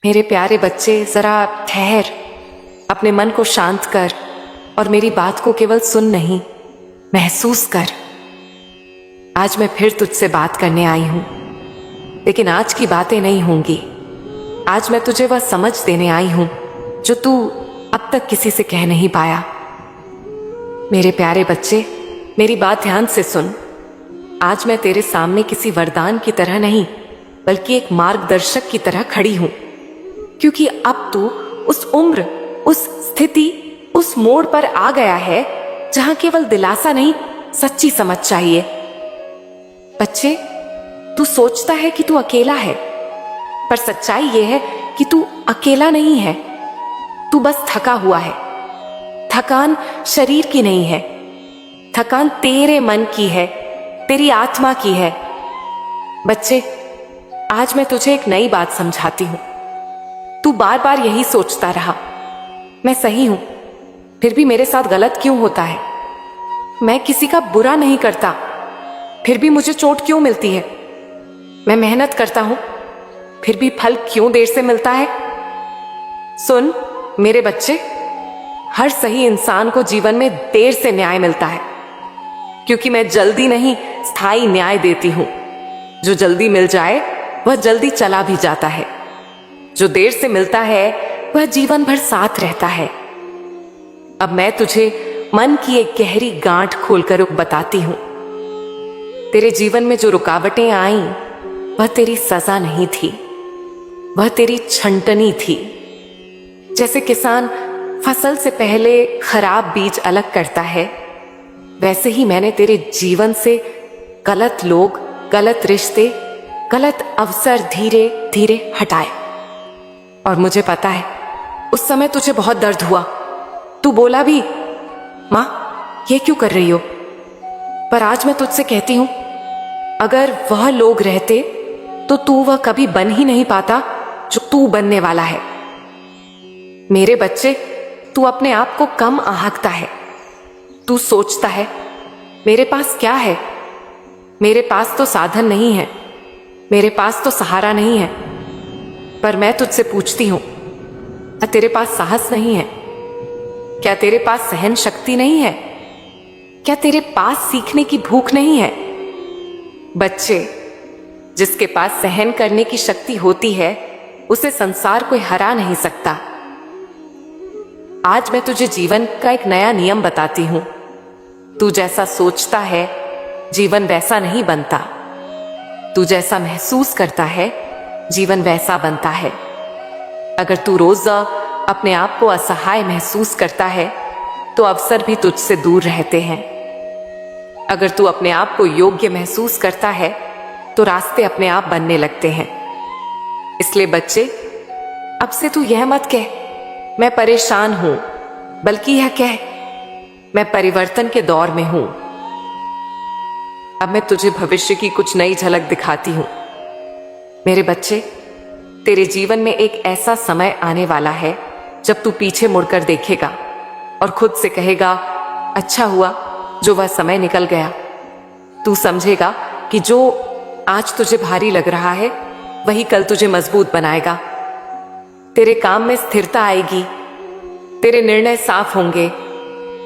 मेरे प्यारे बच्चे, जरा ठहर, अपने मन को शांत कर और मेरी बात को केवल सुन नहीं, महसूस कर। आज मैं फिर तुझसे बात करने आई हूं, लेकिन आज की बातें नहीं होंगी। आज मैं तुझे वह समझ देने आई हूं जो तू अब तक किसी से कह नहीं पाया। मेरे प्यारे बच्चे, मेरी बात ध्यान से सुन। आज मैं तेरे सामने किसी वरदान की तरह नहीं, बल्कि एक मार्गदर्शक की तरह खड़ी हूं, क्योंकि अब तू उस उम्र, उस स्थिति, उस मोड़ पर आ गया है जहां केवल दिलासा नहीं, सच्ची समझ चाहिए। बच्चे, तू सोचता है कि तू अकेला है, पर सच्चाई यह है कि तू अकेला नहीं है। तू बस थका हुआ है। थकान शरीर की नहीं है, थकान तेरे मन की है, तेरी आत्मा की है। बच्चे, आज मैं तुझे एक नई बात समझाती हूं। तू बार बार यही सोचता रहा, मैं सही हूं, फिर भी मेरे साथ गलत क्यों होता है? मैं किसी का बुरा नहीं करता, फिर भी मुझे चोट क्यों मिलती है? मैं मेहनत करता हूं, फिर भी फल क्यों देर से मिलता है? सुन मेरे बच्चे, हर सही इंसान को जीवन में देर से न्याय मिलता है, क्योंकि मैं जल्दी नहीं, स्थायी न्याय देती हूं। जो जल्दी मिल जाए वह जल्दी चला भी जाता है, जो देर से मिलता है वह जीवन भर साथ रहता है। अब मैं तुझे मन की एक गहरी गांठ खोलकर बताती हूं। तेरे जीवन में जो रुकावटें आईं, वह तेरी सजा नहीं थी, वह तेरी छंटनी थी। जैसे किसान फसल से पहले खराब बीज अलग करता है, वैसे ही मैंने तेरे जीवन से गलत लोग, गलत रिश्ते, गलत अवसर धीरे धीरे हटाए। और मुझे पता है उस समय तुझे बहुत दर्द हुआ। तू बोला भी, मां ये क्यों कर रही हो? पर आज मैं तुझसे कहती हूं, अगर वह लोग रहते तो तू वह कभी बन ही नहीं पाता जो तू बनने वाला है। मेरे बच्चे, तू अपने आप को कम आंकता है। तू सोचता है मेरे पास क्या है? मेरे पास तो साधन नहीं है, मेरे पास तो सहारा नहीं है। पर मैं तुझसे पूछती हूं, क्या तेरे पास साहस नहीं है? क्या तेरे पास सहन शक्ति नहीं है? क्या तेरे पास सीखने की भूख नहीं है? बच्चे, जिसके पास सहन करने की शक्ति होती है, उसे संसार कोई हरा नहीं सकता। आज मैं तुझे जीवन का एक नया नियम बताती हूं। तू जैसा सोचता है, जीवन वैसा नहीं बनता। तू जैसा महसूस करता है, जीवन वैसा बनता है। अगर तू रोज अपने आप को असहाय महसूस करता है, तो अवसर भी तुझसे दूर रहते हैं। अगर तू अपने आप को योग्य महसूस करता है, तो रास्ते अपने आप बनने लगते हैं। इसलिए बच्चे, अब से तू यह मत कह मैं परेशान हूं, बल्कि यह कह मैं परिवर्तन के दौर में हूं। अब मैं तुझे भविष्य की कुछ नई झलक दिखाती हूं। मेरे बच्चे, तेरे जीवन में एक ऐसा समय आने वाला है जब तू पीछे मुड़कर देखेगा और खुद से कहेगा, अच्छा हुआ जो वह समय निकल गया। तू समझेगा कि जो आज तुझे भारी लग रहा है, वही कल तुझे मजबूत बनाएगा। तेरे काम में स्थिरता आएगी, तेरे निर्णय साफ होंगे,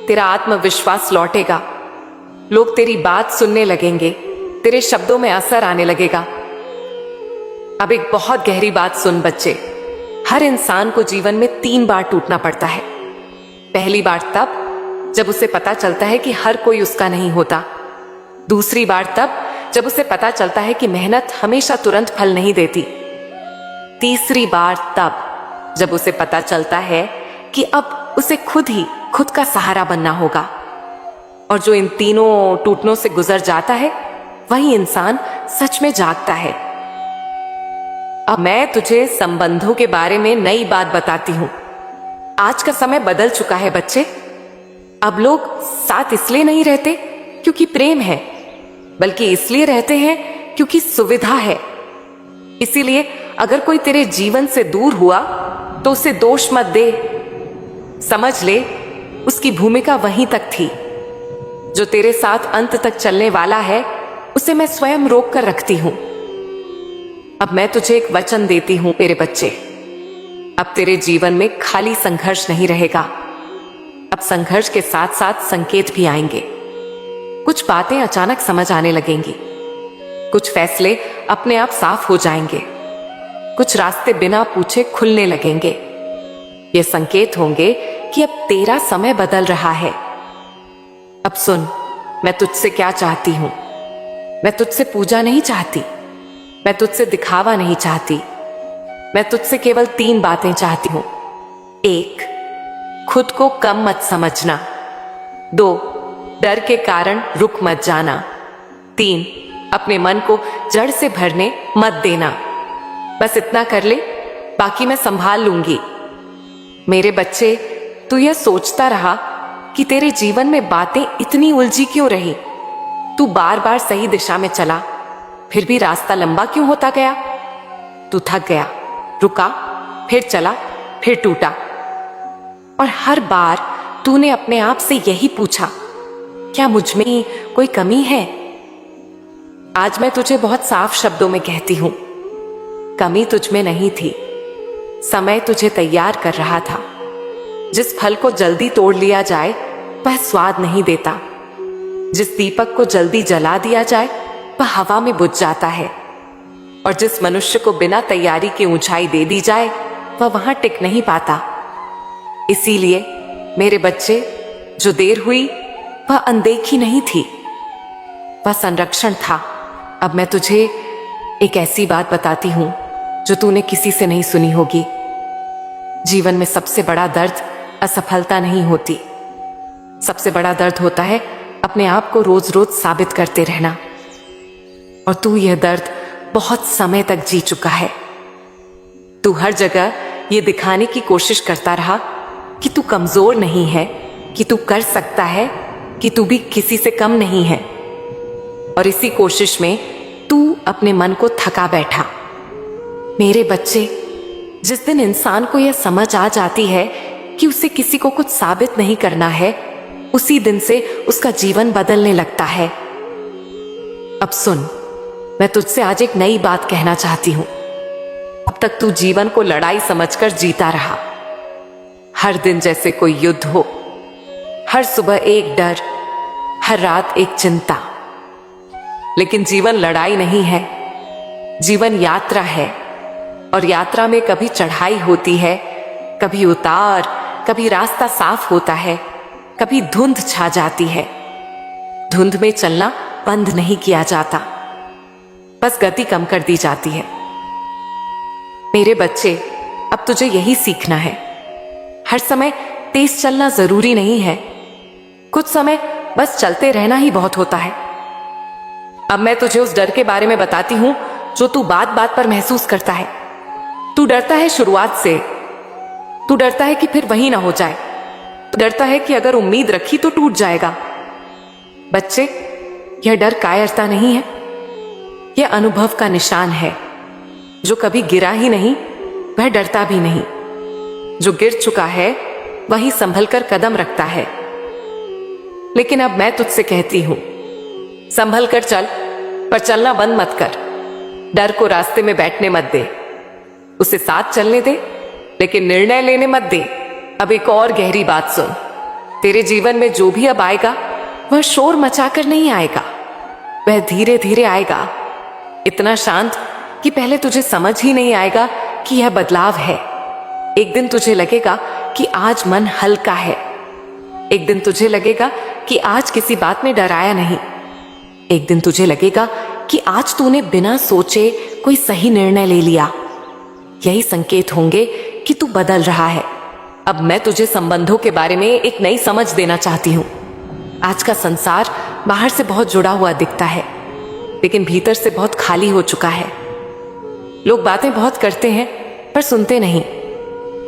तेरा आत्मविश्वास लौटेगा, लोग तेरी बात सुनने लगेंगे, तेरे शब्दों में असर आने लगेगा। अब एक बहुत गहरी बात सुन बच्चे, हर इंसान को जीवन में 3 बार टूटना पड़ता है। पहली बार तब जब उसे पता चलता है कि हर कोई उसका नहीं होता। दूसरी बार तब जब उसे पता चलता है कि मेहनत हमेशा तुरंत फल नहीं देती। तीसरी बार तब जब उसे पता चलता है कि अब उसे खुद का सहारा बनना होगा। और जो इन तीनों टूटनों से गुजर जाता है, वही इंसान सच में जागता है। अब मैं तुझे संबंधों के बारे में नई बात बताती हूं। आज का समय बदल चुका है बच्चे। अब लोग साथ इसलिए नहीं रहते क्योंकि प्रेम है, बल्कि इसलिए रहते हैं क्योंकि सुविधा है। इसीलिए अगर कोई तेरे जीवन से दूर हुआ तो उसे दोष मत दे। समझ ले, उसकी भूमिका वहीं तक थी। जो तेरे साथ अंत तक चलने वाला है, उसे मैं स्वयं रोक कर रखती हूं। अब मैं तुझे एक वचन देती हूं मेरे बच्चे, अब तेरे जीवन में खाली संघर्ष नहीं रहेगा। अब संघर्ष के साथ साथ संकेत भी आएंगे। कुछ बातें अचानक समझ आने लगेंगी, कुछ फैसले अपने आप साफ हो जाएंगे, कुछ रास्ते बिना पूछे खुलने लगेंगे। ये संकेत होंगे कि अब तेरा समय बदल रहा है। अब सुन, मैं तुझसे क्या चाहती हूं। मैं तुझसे पूजा नहीं चाहती, मैं तुझसे दिखावा नहीं चाहती। मैं तुझसे केवल 3 बातें चाहती हूं। 1, खुद को कम मत समझना। 2, डर के कारण रुक मत जाना। 3, अपने मन को जड़ से भरने मत देना। बस इतना कर ले, बाकी मैं संभाल लूंगी। मेरे बच्चे, तू यह सोचता रहा कि तेरे जीवन में बातें इतनी उलझी क्यों रही। तू बार बार सही दिशा में चला, फिर भी रास्ता लंबा क्यों होता गया। तू थक गया, रुका, फिर चला, फिर टूटा। और हर बार तूने अपने आप से यही पूछा, क्या मुझ में कोई कमी है। आज मैं तुझे बहुत साफ शब्दों में कहती हूं, कमी तुझ में नहीं थी। समय तुझे तैयार कर रहा था। जिस फल को जल्दी तोड़ लिया जाए वह स्वाद नहीं देता। जिस दीपक को जल्दी जला दिया जाए वह हवा में बुझ जाता है। और जिस मनुष्य को बिना तैयारी की ऊंचाई दे दी जाए वह वहां टिक नहीं पाता। इसीलिए मेरे बच्चे, जो देर हुई वह अनदेखी नहीं थी, वह संरक्षण था। अब मैं तुझे एक ऐसी बात बताती हूं जो तूने किसी से नहीं सुनी होगी। जीवन में सबसे बड़ा दर्द असफलता नहीं होती, सबसे बड़ा दर्द होता है अपने आप को रोज रोज साबित करते रहना। और तू यह दर्द बहुत समय तक जी चुका है। तू हर जगह ये दिखाने की कोशिश करता रहा कि तू कमजोर नहीं है, कि तू कर सकता है, कि तू भी किसी से कम नहीं है। और इसी कोशिश में तू अपने मन को थका बैठा। मेरे बच्चे, जिस दिन इंसान को यह समझ आ जाती है कि उसे किसी को कुछ साबित नहीं करना है, उसी दिन से उसका जीवन बदलने लगता है। अब सुन, मैं तुझसे आज एक नई बात कहना चाहती हूं। अब तक तू जीवन को लड़ाई समझकर जीता रहा। हर दिन जैसे कोई युद्ध हो, हर सुबह एक डर, हर रात एक चिंता। लेकिन जीवन लड़ाई नहीं है, जीवन यात्रा है। और यात्रा में कभी चढ़ाई होती है, कभी उतार, कभी रास्ता साफ होता है, कभी धुंध छा जाती है। धुंध में चलना बंद नहीं किया जाता, बस गति कम कर दी जाती है। मेरे बच्चे, अब तुझे यही सीखना है। हर समय तेज चलना जरूरी नहीं है, कुछ समय बस चलते रहना ही बहुत होता है। अब मैं तुझे उस डर के बारे में बताती हूं जो तू बात बात पर महसूस करता है। तू डरता है शुरुआत से, तू डरता है कि फिर वही ना हो जाए, तू डरता है कि अगर उम्मीद रखी तो टूट जाएगा। बच्चे, यह डर कायरता नहीं है, यह अनुभव का निशान है। जो कभी गिरा ही नहीं वह डरता भी नहीं, जो गिर चुका है वही संभल कर कदम रखता है। लेकिन अब मैं तुझसे कहती हूं, संभल कर चल, पर चलना बंद मत कर। डर को रास्ते में बैठने मत दे, उसे साथ चलने दे, लेकिन निर्णय लेने मत दे। अब एक और गहरी बात सुन, तेरे जीवन में जो भी अब आएगा वह शोर मचाकर नहीं आएगा, वह धीरे धीरे आएगा। इतना शांत कि पहले तुझे समझ ही नहीं आएगा कि यह बदलाव है। एक दिन तुझे लगेगा कि आज मन हल्का है, एक दिन तुझे लगेगा कि आज किसी बात ने डराया नहीं, एक दिन तुझे लगेगा कि आज तूने बिना सोचे कोई सही निर्णय ले लिया। यही संकेत होंगे कि तू बदल रहा है। अब मैं तुझे संबंधों के बारे में एक नई समझ देना चाहती हूं। आज का संसार बाहर से बहुत जुड़ा हुआ दिखता है, लेकिन भीतर से बहुत खाली हो चुका है। लोग बातें बहुत करते हैं पर सुनते नहीं,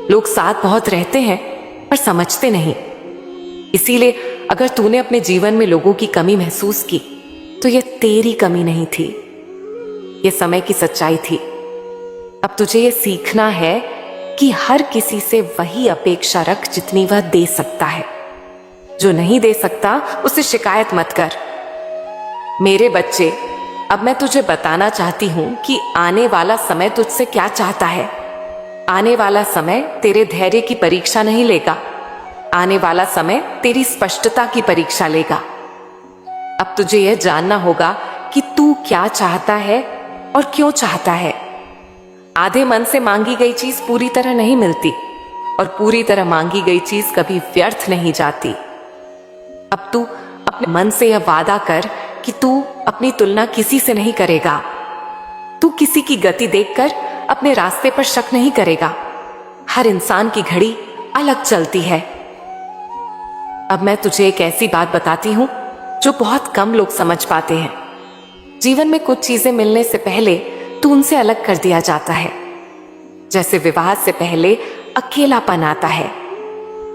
लोग साथ बहुत रहते हैं पर समझते नहीं। इसीलिए अगर तूने अपने जीवन में लोगों की कमी महसूस की तो यह तेरी कमी नहीं थी, यह समय की सच्चाई थी। अब तुझे यह सीखना है कि हर किसी से वही अपेक्षा रख जितनी वह दे सकता है। जो नहीं दे सकता उससे शिकायत मत कर। मेरे बच्चे, अब मैं तुझे बताना चाहती हूं कि आने वाला समय तुझसे क्या चाहता है। आने वाला समय तेरे धैर्य की परीक्षा नहीं लेगा, आने वाला समय तेरी स्पष्टता की परीक्षा लेगा। अब तुझे यह जानना होगा कि तू क्या चाहता है और क्यों चाहता है। आधे मन से मांगी गई चीज पूरी तरह नहीं मिलती और पूरी तरह मांगी गई चीज कभी व्यर्थ नहीं जाती। अब तू अपने मन से यह वादा कर कि तू अपनी तुलना किसी से नहीं करेगा। तू किसी की गति देखकर अपने रास्ते पर शक नहीं करेगा। हर इंसान की घड़ी अलग चलती है। अब मैं तुझे एक ऐसी बात बताती हूं जो बहुत कम लोग समझ पाते हैं। जीवन में कुछ चीजें मिलने से पहले तू उनसे अलग कर दिया जाता है। जैसे विवाह से पहले अकेलापन आता है,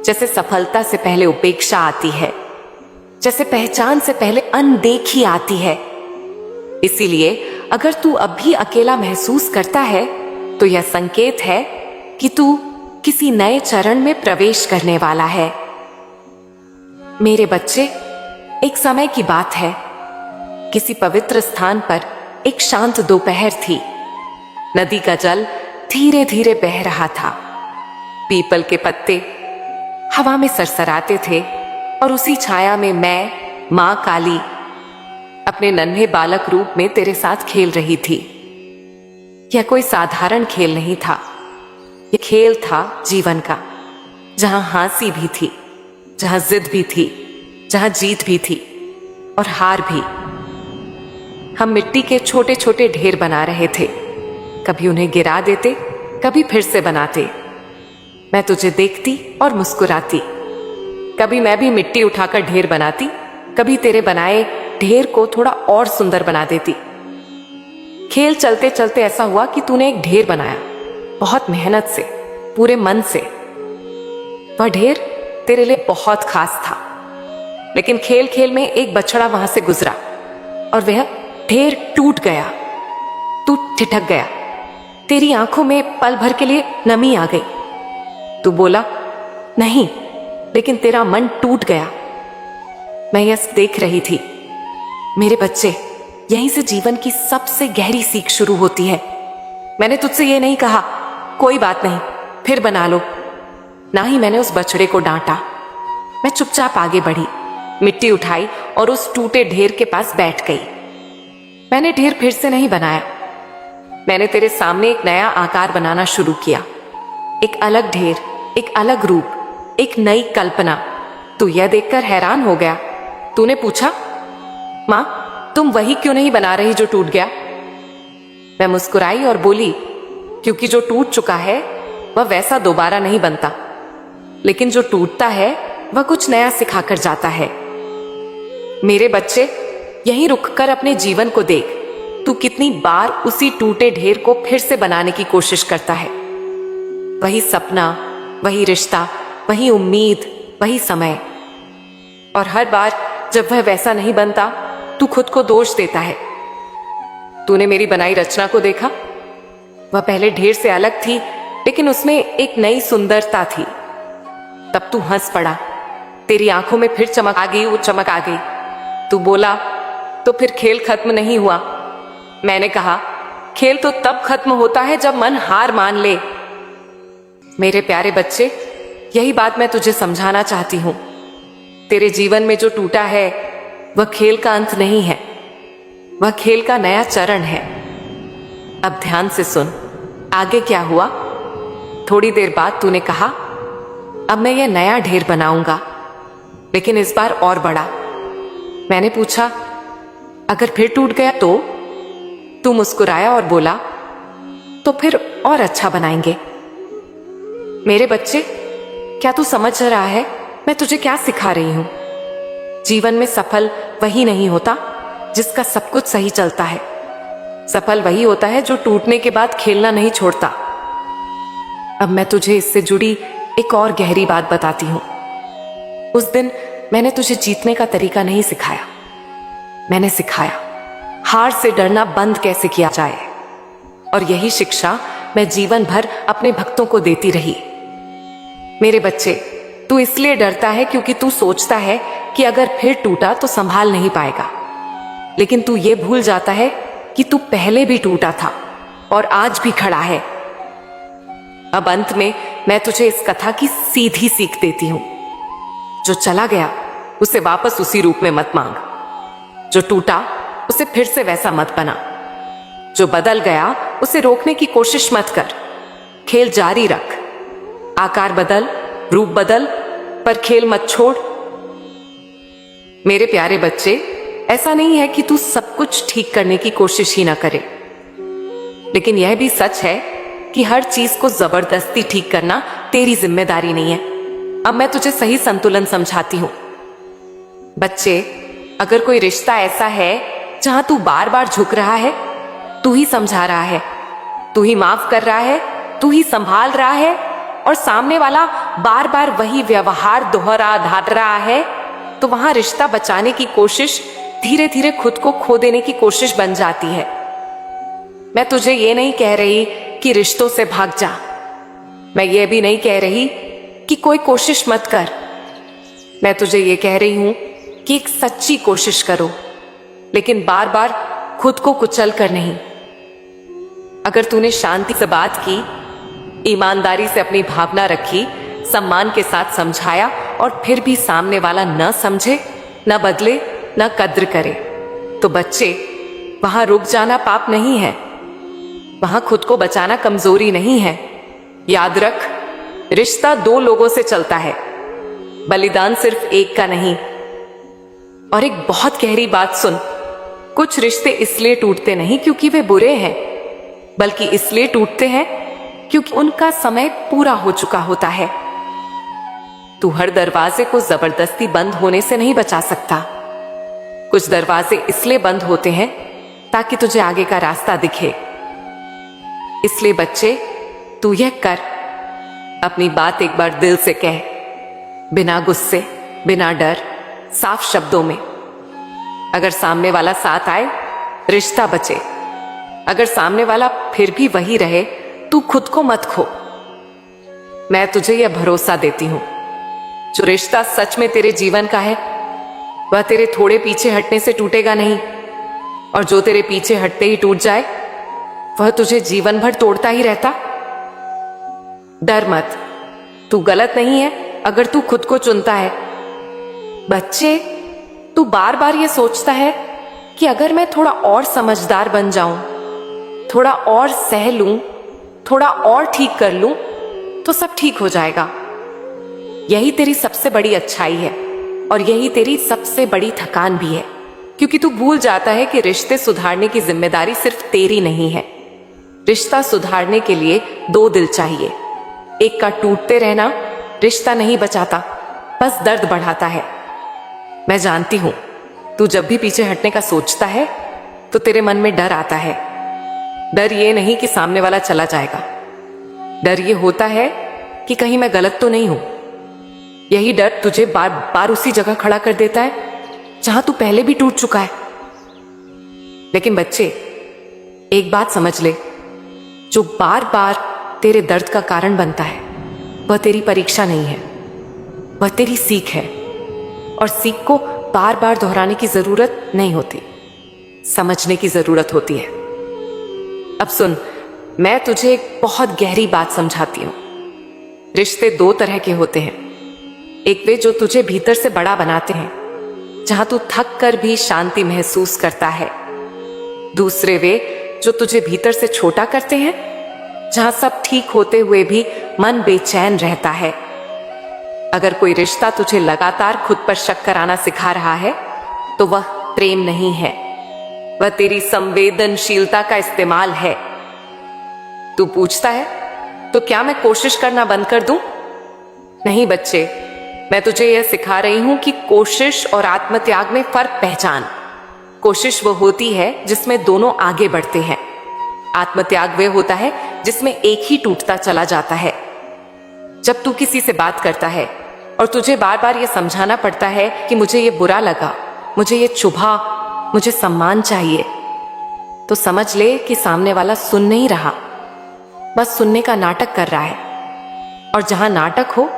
जैसे सफलता से पहले उपेक्षा आती है, जैसे पहचान से पहले अनदेखी आती है। इसीलिए अगर तू अब भी अकेला महसूस करता है तो यह संकेत है कि तू किसी नए चरण में प्रवेश करने वाला है। मेरे बच्चे, एक समय की बात है। किसी पवित्र स्थान पर एक शांत दोपहर थी। नदी का जल धीरे धीरे बह रहा था। पीपल के पत्ते हवा में सरसराते थे और उसी छाया में मैं, मां काली, अपने नन्हे बालक रूप में तेरे साथ खेल रही थी। यह कोई साधारण खेल नहीं था, यह खेल था जीवन का, जहां हंसी भी थी, जहां जिद भी थी, जहां जीत भी थी और हार भी। हम मिट्टी के छोटे छोटे ढेर बना रहे थे, कभी उन्हें गिरा देते, कभी फिर से बनाते। मैं तुझे देखती और मुस्कुराती। कभी मैं भी मिट्टी उठाकर ढेर बनाती, कभी तेरे बनाए ढेर को थोड़ा और सुंदर बना देती। खेल चलते चलते ऐसा हुआ कि तूने एक ढेर बनाया, बहुत मेहनत से, पूरे मन से। वह ढेर तेरे लिए बहुत खास था। लेकिन खेल खेल में एक बछड़ा वहां से गुजरा और वह ढेर टूट गया। तू ठिठक गया। तेरी आंखों में पल भर के लिए नमी आ गई। तू बोला, नहीं, लेकिन तेरा मन टूट गया। मैं यह देख रही थी। मेरे बच्चे, यहीं से जीवन की सबसे गहरी सीख शुरू होती है। मैंने तुझसे ये नहीं कहा कोई बात नहीं, फिर बना लो। ना ही मैंने उस बछड़े को डांटा। मैं चुपचाप आगे बढ़ी, मिट्टी उठाई और उस टूटे ढेर के पास बैठ गई। मैंने ढेर फिर से नहीं बनाया। मैंने तेरे सामने एक नया आकार बनाना शुरू किया। एक अलग ढेर, एक अलग रूप, एक नई कल्पना। तू यह देखकर हैरान हो गया। तूने पूछा, मां, तुम वही क्यों नहीं बना रही जो टूट गया? मैं मुस्कुराई और बोली, क्योंकि जो टूट चुका है वह वैसा दोबारा नहीं बनता, लेकिन जो टूटता है वह कुछ नया सिखाकर जाता है। मेरे बच्चे, यहीं रुककर अपने जीवन को देख। तू कितनी बार उसी टूटे ढेर को फिर से बनाने की कोशिश करता है। वही सपना, वही रिश्ता, वही उम्मीद, वही समय। और हर बार जब वह वैसा नहीं बनता, तू खुद को दोष देता है। तूने मेरी बनाई रचना को देखा? वह पहले ढेर से अलग थी, लेकिन उसमें एक नई सुंदरता थी। तब तू हंस पड़ा। तेरी आंखों में फिर चमक आ गई, वो चमक आ गई। तू बोला, तो फिर खेल खत्म नहीं हुआ। मैंने कहा, खेल तो तब खत्म होता है जब मन हार मान ले। मेरे प्यारे बच्चे, यही बात मैं तुझे समझाना चाहती हूं। तेरे जीवन में जो टूटा है वह खेल का अंत नहीं है, वह खेल का नया चरण है। अब ध्यान से सुन, आगे क्या हुआ। थोड़ी देर बाद तूने कहा, अब मैं यह नया ढेर बनाऊंगा, लेकिन इस बार और बड़ा। मैंने पूछा, अगर फिर टूट गया तो? तू मुस्कुराया और बोला, तो फिर और अच्छा बनाएंगे। मेरे बच्चे, क्या तू समझ रहा है मैं तुझे क्या सिखा रही हूं? जीवन में सफल वही नहीं होता जिसका सब कुछ सही चलता है। सफल वही होता है जो टूटने के बाद खेलना नहीं छोड़ता। अब मैं तुझे इससे जुड़ी एक और गहरी बात बताती हूं। उस दिन मैंने तुझे जीतने का तरीका नहीं सिखाया, मैंने सिखाया हार से डरना बंद कैसे किया जाए। और यही शिक्षा मैं जीवन भर अपने भक्तों को देती रही। मेरे बच्चे, तू इसलिए डरता है क्योंकि तू सोचता है कि अगर फिर टूटा तो संभाल नहीं पाएगा। लेकिन तू ये भूल जाता है कि तू पहले भी टूटा था और आज भी खड़ा है। अब अंत में मैं तुझे इस कथा की सीधी सीख देती हूं। जो चला गया उसे वापस उसी रूप में मत मांग, जो टूटा उसे फिर से वैसा मत बना, जो बदल गया उसे रोकने की कोशिश मत कर। खेल जारी रख, आकार बदल, रूप बदल, पर खेल मत छोड़। मेरे प्यारे बच्चे, ऐसा नहीं है कि तू सब कुछ ठीक करने की कोशिश ही ना करे, लेकिन यह भी सच है कि हर चीज को जबरदस्ती ठीक करना तेरी जिम्मेदारी नहीं है। अब मैं तुझे सही संतुलन समझाती हूं। बच्चे, अगर कोई रिश्ता ऐसा है जहां तू बार बार झुक रहा है, तू ही समझा रहा है, तू ही माफ कर रहा है, तू ही संभाल रहा है, और सामने वाला बार बार वही व्यवहार दोहरा ढाल रहा है, तो वहां रिश्ता बचाने की कोशिश धीरे धीरे खुद को खो देने की कोशिश बन जाती है। मैं तुझे ये नहीं कह रही कि रिश्तों से भाग जा, मैं ये भी नहीं कह रही कि कोई कोशिश मत कर। मैं तुझे ये कह रही हूं कि एक सच्ची कोशिश करो, लेकिन बार बार खुद को कुचल कर नहीं। अगर तूने शांति से बात की, ईमानदारी से अपनी भावना रखी, सम्मान के साथ समझाया, और फिर भी सामने वाला न समझे, न बदले, न कद्र करे, तो बच्चे, वहां रुक जाना पाप नहीं है, वहां खुद को बचाना कमजोरी नहीं है। याद रख, रिश्ता दो लोगों से चलता है, बलिदान सिर्फ एक का नहीं। और एक बहुत गहरी बात सुन, कुछ रिश्ते इसलिए टूटते नहीं क्योंकि वे बुरे हैं, बल्कि इसलिए टूटते हैं क्योंकि उनका समय पूरा हो चुका होता है। तू हर दरवाजे को जबरदस्ती बंद होने से नहीं बचा सकता। कुछ दरवाजे इसलिए बंद होते हैं ताकि तुझे आगे का रास्ता दिखे। इसलिए बच्चे, तू यह कर, अपनी बात एक बार दिल से कह, बिना गुस्से, बिना डर, साफ शब्दों में। अगर सामने वाला साथ आए, रिश्ता बचे। अगर सामने वाला फिर भी वही रहे, तू खुद को मत खो। मैं तुझे यह भरोसा देती हूं, जो रिश्ता सच में तेरे जीवन का है, वह तेरे थोड़े पीछे हटने से टूटेगा नहीं, और जो तेरे पीछे हटते ही टूट जाए, वह तुझे जीवन भर तोड़ता ही रहता। डर मत, तू गलत नहीं है अगर तू खुद को चुनता है। बच्चे, तू बार बार ये सोचता है कि अगर मैं थोड़ा और समझदार बन जाऊं, थोड़ा और सह लूं, थोड़ा और ठीक कर लूं, तो सब ठीक हो जाएगा। यही तेरी सबसे बड़ी अच्छाई है, और यही तेरी सबसे बड़ी थकान भी है, क्योंकि तू भूल जाता है कि रिश्ते सुधारने की जिम्मेदारी सिर्फ तेरी नहीं है। रिश्ता सुधारने के लिए दो दिल चाहिए। एक का टूटते रहना रिश्ता नहीं बचाता, बस दर्द बढ़ाता है। मैं जानती हूं, तू जब भी पीछे हटने का सोचता है तो तेरे मन में डर आता है। डर ये नहीं कि सामने वाला चला जाएगा, डर ये होता है कि कहीं मैं गलत तो नहीं हूं। यही डर तुझे बार बार उसी जगह खड़ा कर देता है जहां तू पहले भी टूट चुका है। लेकिन बच्चे, एक बात समझ ले, जो बार बार तेरे दर्द का कारण बनता है, वह तेरी परीक्षा नहीं है, वह तेरी सीख है। और सीख को बार बार दोहराने की जरूरत नहीं होती, समझने की जरूरत होती है। अब सुन, मैं तुझे एक बहुत गहरी बात समझाती हूं। रिश्ते दो तरह के होते हैं। एक वे जो तुझे भीतर से बड़ा बनाते हैं, जहां तू थक कर भी शांति महसूस करता है। दूसरे वे जो तुझे भीतर से छोटा करते हैं, जहां सब ठीक होते हुए भी मन बेचैन रहता है। अगर कोई रिश्ता तुझे लगातार खुद पर शक कराना सिखा रहा है, तो वह प्रेम नहीं है, वह तेरी संवेदनशीलता का इस्तेमाल है। तू पूछता है, तो क्या मैं कोशिश करना बंद कर दूं? नहीं बच्चे, मैं तुझे यह सिखा रही हूं कि कोशिश और आत्मत्याग में फर्क पहचान। कोशिश वो होती है जिसमें दोनों आगे बढ़ते हैं। आत्मत्याग वे होता है जिसमें एक ही टूटता चला जाता है। जब तू किसी से बात करता है और तुझे बार बार यह समझाना पड़ता है कि मुझे ये बुरा लगा, मुझे ये चुभा, मुझे सम्मान चाहिए, तो समझ ले कि सामने वाला सुन नहीं रहा, बस सुनने का नाटक कर रहा है। और जहां नाटक हो,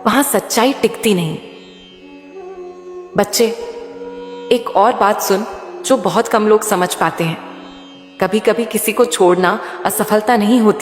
वहां सच्चाई टिकती नहीं। बच्चे, एक और बात सुन जो बहुत कम लोग समझ पाते हैं। कभी कभी किसी को छोड़ना असफलता नहीं होती,